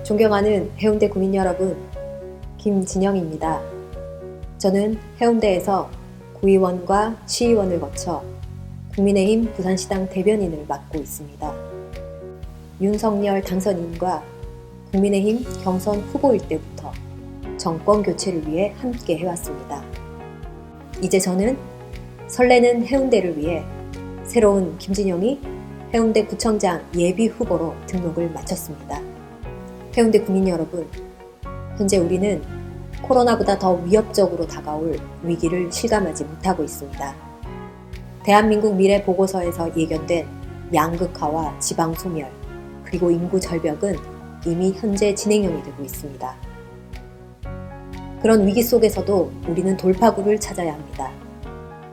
존경하는 해운대 구민 여러분, 김진영입니다. 저는 해운대에서 구의원과 시의원을 거쳐 국민의힘 부산시당 대변인을 맡고 있습니다. 윤석열 당선인과 국민의힘 경선 후보일 때부터 정권 교체를 위해 함께 해왔습니다. 이제 저는 설레는 해운대를 위해 새로운 김진영이 해운대 구청장 예비 후보로 등록을 마쳤습니다. 해운대 구민 여러분, 현재 우리는 코로나보다 더 위협적으로 다가올 위기를 실감하지 못하고 있습니다. 대한민국 미래 보고서에서 예견된 양극화와 지방 소멸, 그리고 인구 절벽은 이미 현재 진행형이 되고 있습니다. 그런 위기 속에서도 우리는 돌파구를 찾아야 합니다.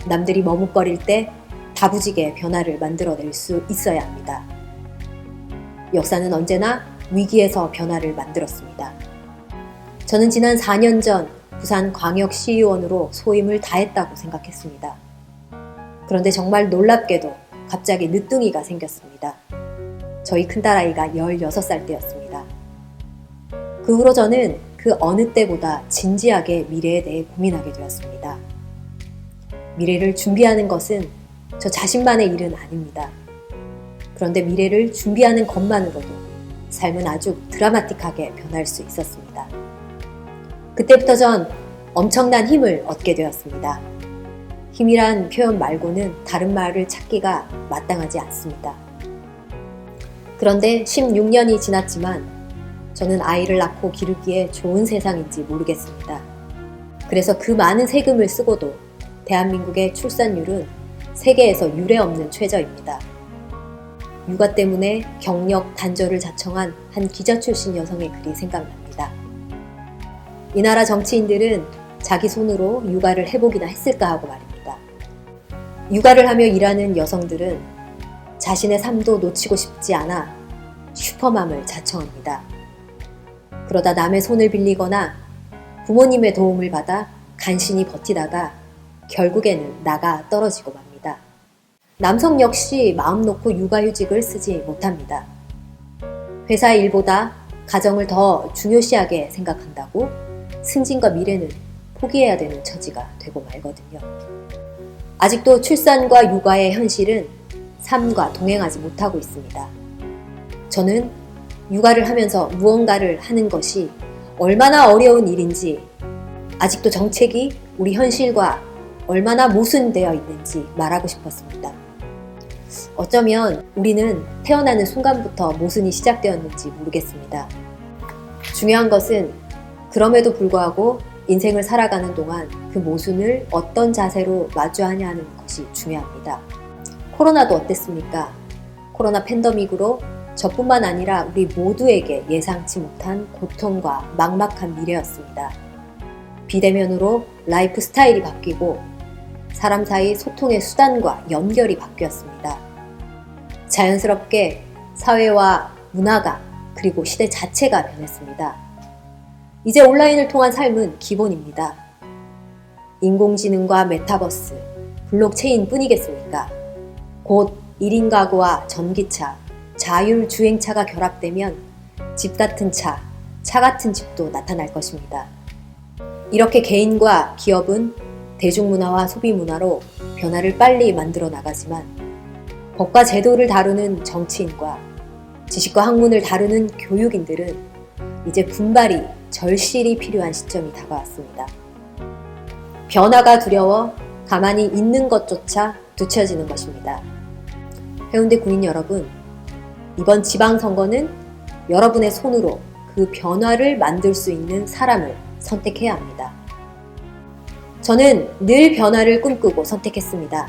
남들이 머뭇거릴 때 다부지게 변화를 만들어낼 수 있어야 합니다. 역사는 언제나 위기에서 변화를 만들었습니다. 저는 지난 4년 전 부산광역시의원으로 소임을 다했다고 생각했습니다. 그런데 정말 놀랍게도 갑자기 늦둥이가 생겼습니다. 저희 큰딸아이가 16살 때였습니다. 그 후로 저는 그 어느 때보다 진지하게 미래에 대해 고민하게 되었습니다. 미래를 준비하는 것은 저 자신만의 일은 아닙니다. 그런데 미래를 준비하는 것만으로도 삶은 아주 드라마틱하게 변할 수 있었습니다. 그때부터 전 엄청난 힘을 얻게 되었습니다. 힘이란 표현 말고는 다른 말을 찾기가 마땅하지 않습니다. 그런데 16년이 지났지만 저는 아이를 낳고 기르기에 좋은 세상인지 모르겠습니다. 그래서 그 많은 세금을 쓰고도 대한민국의 출산율은 세계에서 유례없는 최저입니다. 육아 때문에 경력 단절을 자청한 한 기자 출신 여성의 글이 생각납니다. 이 나라 정치인들은 자기 손으로 육아를 해보기나 했을까 하고 말입니다. 육아를 하며 일하는 여성들은 자신의 삶도 놓치고 싶지 않아 슈퍼맘을 자청합니다. 그러다 남의 손을 빌리거나 부모님의 도움을 받아 간신히 버티다가 결국에는 나가 떨어지고 맙니다. 남성 역시 마음 놓고 육아휴직을 쓰지 못합니다. 회사 일보다 가정을 더 중요시하게 생각한다고 승진과 미래는 포기해야 되는 처지가 되고 말거든요. 아직도 출산과 육아의 현실은 삶과 동행하지 못하고 있습니다. 저는 육아를 하면서 무언가를 하는 것이 얼마나 어려운 일인지, 아직도 정책이 우리 현실과 얼마나 모순되어 있는지 말하고 싶었습니다. 어쩌면 우리는 태어나는 순간부터 모순이 시작되었는지 모르겠습니다. 중요한 것은 그럼에도 불구하고 인생을 살아가는 동안 그 모순을 어떤 자세로 마주하냐 하는 것이 중요합니다. 코로나도 어땠습니까? 코로나 팬데믹으로 저뿐만 아니라 우리 모두에게 예상치 못한 고통과 막막한 미래였습니다. 비대면으로 라이프 스타일이 바뀌고 사람 사이 소통의 수단과 연결이 바뀌었습니다. 자연스럽게 사회와 문화가 그리고 시대 자체가 변했습니다. 이제 온라인을 통한 삶은 기본입니다. 인공지능과 메타버스, 블록체인 뿐이겠습니까? 곧 1인 가구와 전기차, 자율주행차가 결합되면 집 같은 차, 차 같은 집도 나타날 것입니다. 이렇게 개인과 기업은 대중문화와 소비문화로 변화를 빨리 만들어 나가지만 법과 제도를 다루는 정치인과 지식과 학문을 다루는 교육인들은 이제 분발이 절실히 필요한 시점이 다가왔습니다. 변화가 두려워 가만히 있는 것조차 뒤처지는 것입니다. 해운대 구민 여러분, 이번 지방선거는 여러분의 손으로 그 변화를 만들 수 있는 사람을 선택해야 합니다. 저는 늘 변화를 꿈꾸고 선택했습니다.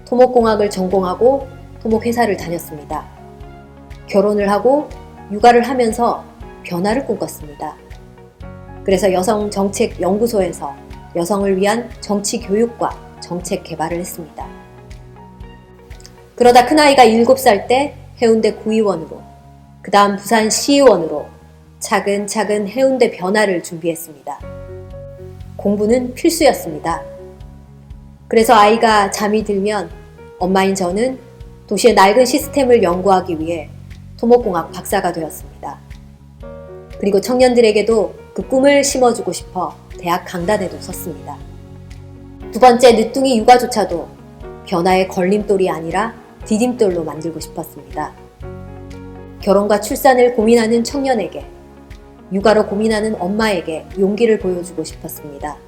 토목공학을 전공하고 토목회사를 다녔습니다. 결혼을 하고 육아를 하면서 변화를 꿈꿨습니다. 그래서 여성정책연구소에서 여성을 위한 정치교육과 정책 개발을 했습니다. 그러다 큰아이가 7살 때 해운대 구의원으로, 그 다음 부산시의원으로 차근차근 해운대 변화를 준비했습니다. 공부는 필수였습니다. 그래서 아이가 잠이 들면 엄마인 저는 도시의 낡은 시스템을 연구하기 위해 토목공학 박사가 되었습니다. 그리고 청년들에게도 그 꿈을 심어주고 싶어 대학 강단에도 섰습니다. 두 번째, 늦둥이 육아조차도 변화의 걸림돌이 아니라 디딤돌로 만들고 싶었습니다. 결혼과 출산을 고민하는 청년에게, 육아로 고민하는 엄마에게 용기를 보여주고 싶었습니다.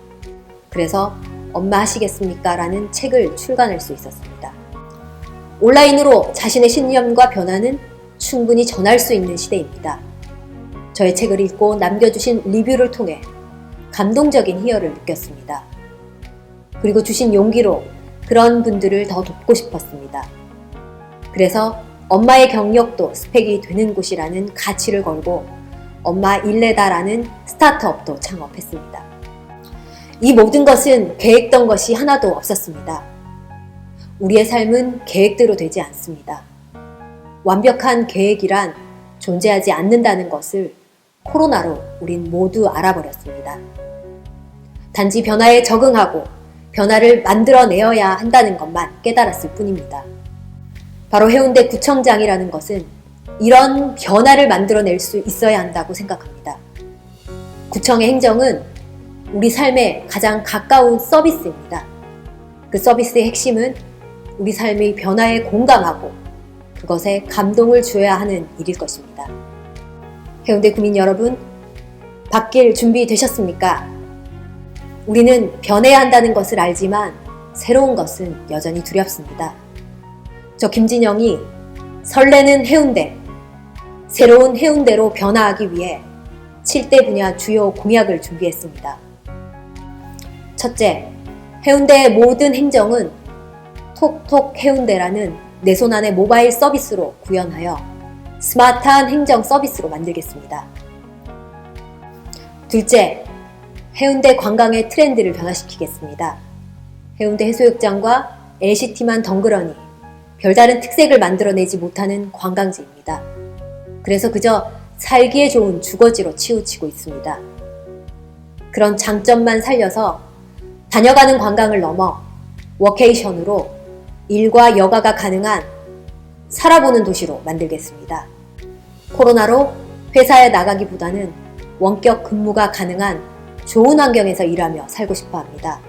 그래서 엄마 하시겠습니까? 라는 책을 출간할 수 있었습니다. 온라인으로 자신의 신념과 변화는 충분히 전할 수 있는 시대입니다. 저의 책을 읽고 남겨주신 리뷰를 통해 감동적인 희열을 느꼈습니다. 그리고 주신 용기로 그런 분들을 더 돕고 싶었습니다. 그래서 엄마의 경력도 스펙이 되는 곳이라는 가치를 걸고 엄마 일레다라는 스타트업도 창업했습니다. 이 모든 것은 계획된 것이 하나도 없었습니다. 우리의 삶은 계획대로 되지 않습니다. 완벽한 계획이란 존재하지 않는다는 것을 코로나로 우린 모두 알아버렸습니다. 단지 변화에 적응하고 변화를 만들어내어야 한다는 것만 깨달았을 뿐입니다. 바로 해운대 구청장이라는 것은 이런 변화를 만들어낼 수 있어야 한다고 생각합니다. 구청의 행정은 우리 삶에 가장 가까운 서비스입니다. 그 서비스의 핵심은 우리 삶의 변화에 공감하고 그것에 감동을 주어야 하는 일일 것입니다. 해운대 구민 여러분, 바뀔 준비 되셨습니까? 우리는 변해야 한다는 것을 알지만 새로운 것은 여전히 두렵습니다. 저 김진영이 설레는 해운대, 새로운 해운대로 변화하기 위해 7대 분야 주요 공약을 준비했습니다. 첫째, 해운대의 모든 행정은 톡톡 해운대라는 내 손 안의 모바일 서비스로 구현하여 스마트한 행정 서비스로 만들겠습니다. 둘째, 해운대 관광의 트렌드를 변화시키겠습니다. 해운대 해수욕장과 LCT만 덩그러니 별다른 특색을 만들어내지 못하는 관광지입니다. 그래서 그저 살기에 좋은 주거지로 치우치고 있습니다. 그런 장점만 살려서 다녀가는 관광을 넘어 워케이션으로 일과 여가가 가능한 살아보는 도시로 만들겠습니다. 코로나로 회사에 나가기보다는 원격 근무가 가능한 좋은 환경에서 일하며 살고 싶어 합니다.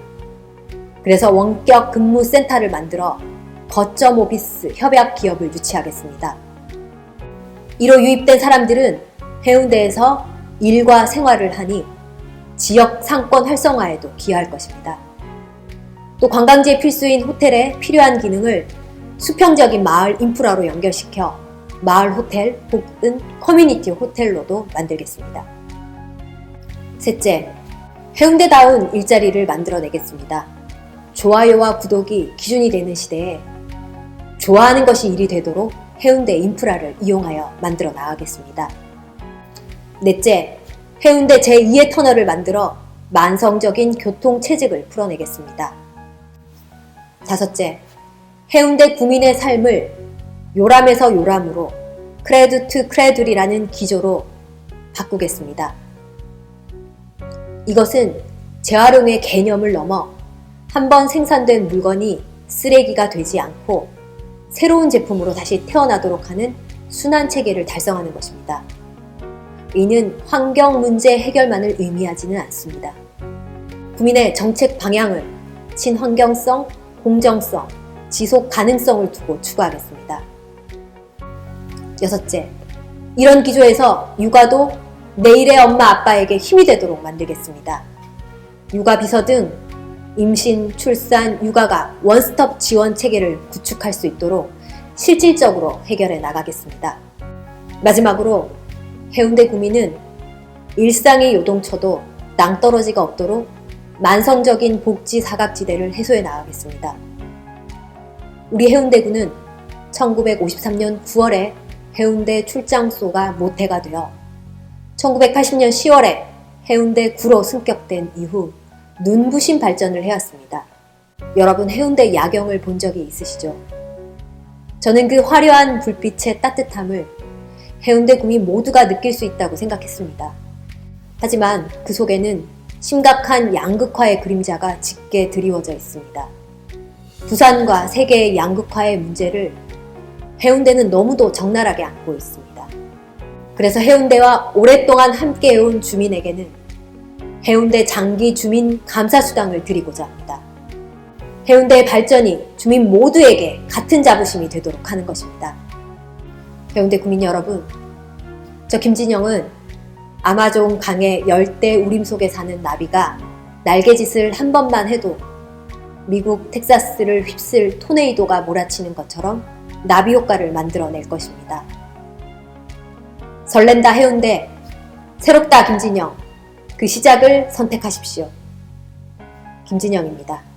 그래서 원격 근무 센터를 만들어 거점 오피스 협약 기업을 유치하겠습니다. 이로 유입된 사람들은 해운대에서 일과 생활을 하니 지역 상권 활성화에도 기여할 것입니다. 또 관광지의 필수인 호텔에 필요한 기능을 수평적인 마을 인프라로 연결시켜 마을 호텔 혹은 커뮤니티 호텔로도 만들겠습니다. 셋째, 해운대다운 일자리를 만들어내겠습니다. 좋아요와 구독이 기준이 되는 시대에 좋아하는 것이 일이 되도록 해운대 인프라를 이용하여 만들어 나가겠습니다. 넷째, 해운대 제2의 터널을 만들어 만성적인 교통 체증을 풀어내겠습니다. 다섯째, 해운대 구민의 삶을 요람에서 요람으로 크레드 투 크레둘이라는 기조로 바꾸겠습니다. 이것은 재활용의 개념을 넘어 한번 생산된 물건이 쓰레기가 되지 않고 새로운 제품으로 다시 태어나도록 하는 순환 체계를 달성하는 것입니다. 이는 환경 문제 해결만을 의미하지는 않습니다. 구민의 정책 방향을 친환경성, 공정성, 지속 가능성을 두고 추구하겠습니다. 여섯째, 이런 기조에서 육아도 내일의 엄마 아빠에게 힘이 되도록 만들겠습니다. 육아 비서 등 임신, 출산, 육아가 원스톱 지원 체계를 구축할 수 있도록 실질적으로 해결해 나가겠습니다. 마지막으로 해운대 구민은 일상의 요동쳐도 낭떠러지가 없도록 만성적인 복지 사각지대를 해소해 나가겠습니다. 우리 해운대구는 1953년 9월에 해운대 출장소가 모태가 되어 1980년 10월에 해운대구로 승격된 이후 눈부신 발전을 해왔습니다. 여러분 해운대 야경을 본 적이 있으시죠? 저는 그 화려한 불빛의 따뜻함을 해운대 구민 모두가 느낄 수 있다고 생각했습니다. 하지만 그 속에는 심각한 양극화의 그림자가 짙게 드리워져 있습니다. 부산과 세계의 양극화의 문제를 해운대는 너무도 적나라하게 안고 있습니다. 그래서 해운대와 오랫동안 함께해온 주민에게는 해운대 장기 주민 감사수당을 드리고자 합니다. 해운대의 발전이 주민 모두에게 같은 자부심이 되도록 하는 것입니다. 해운대 구민 여러분, 저 김진영은 아마존 강의 열대 우림 속에 사는 나비가 날개짓을 한 번만 해도 미국 텍사스를 휩쓸 토네이도가 몰아치는 것처럼 나비 효과를 만들어낼 것입니다. 설렌다 해운대, 새롭다 김진영, 그 시작을 선택하십시오. 김진영입니다.